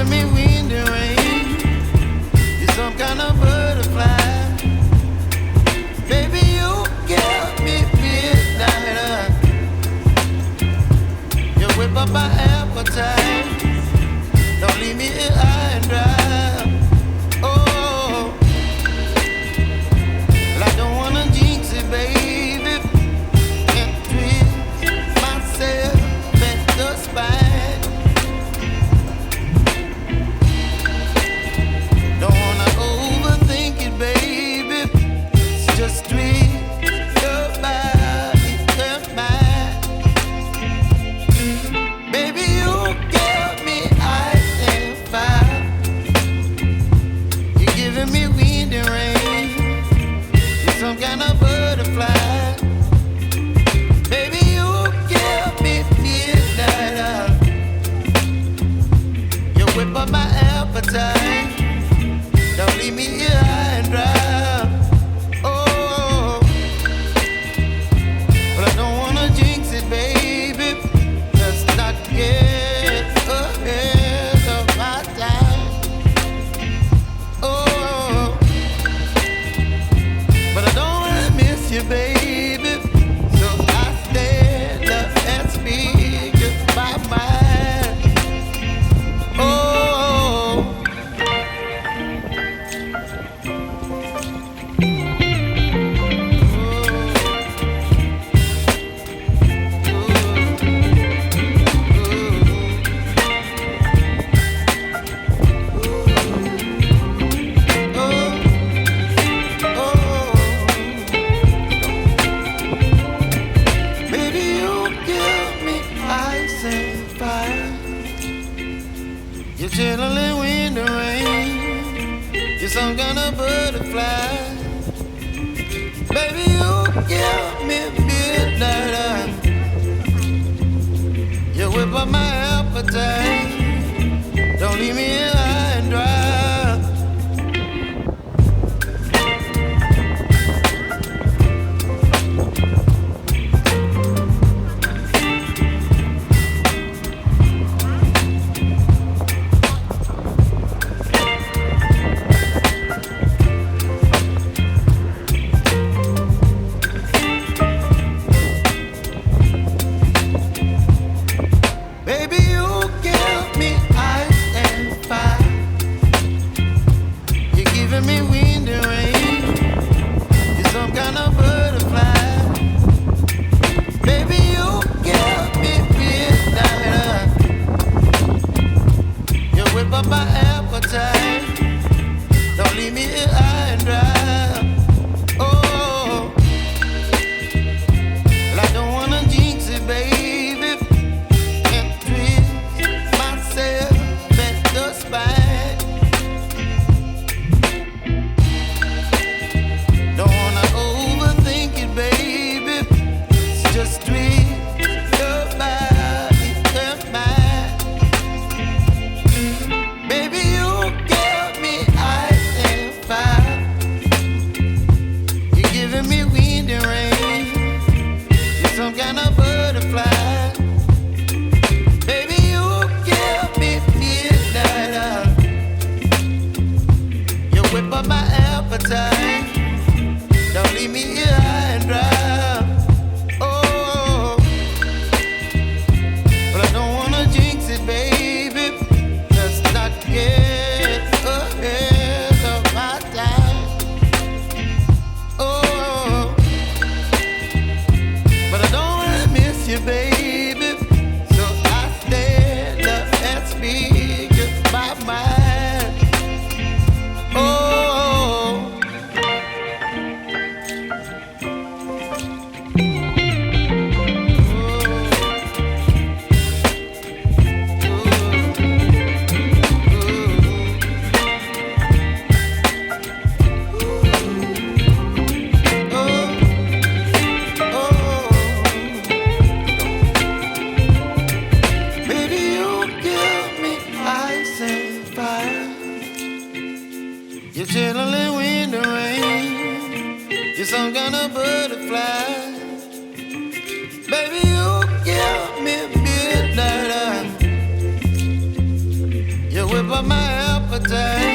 giving me wind and rain. You're some kind of butterfly. Baby, you give me midnight. You whip up my appetite. Don't leave me here high and dry. Oh, well, I don't wanna jinx it, baby. Can't twist myself at the spine. Don't wanna overthink it, baby. It's just twist your body and mine. Baby, you give me ice and fire. You're giving me wind and rain. You're some kind of butterfly. Baby, you give me midnight. You whip up my appetite. Don't leave me here high and dry. Oh, but I don't wanna jinx it, baby. Let's not get ahead of my time. Oh, but I don't wanna miss you, baby. So I stand up and speak just my mind. Oh. Baby, you give me ice and fire. You're chilling wind and rain. You're some kind of butterfly. Baby, you give me midnight. You whip up my appetite. Don't leave me here high and dry. Baby, you give me ice and fire. You're giving me wind and rain. You're some kind of butterfly. Baby, you give me midnight. You whip up my appetite. Don't leave me here high and dry. Oh, well, I don't wanna jinx it, baby. Can't twist myself at the spine. Don't wanna overthink it, baby. It's just twist your body and mine. Baby, you give me ice and fire. You're giving me wind and rain. You're some kind of butterfly. Baby, you give me midnight. You whip up my appetite. Don't leave me here high and dry. Oh, but I don't wanna jinx it, baby. Let's not get ahead of my time. Oh, but I don't wanna miss you, baby. So I stand up and speak just my mind. Oh. Baby, you give me ice and fire. You're chilling wind and rain. You're some kind of butterfly. Baby, you give me midnight. You whip my appetite.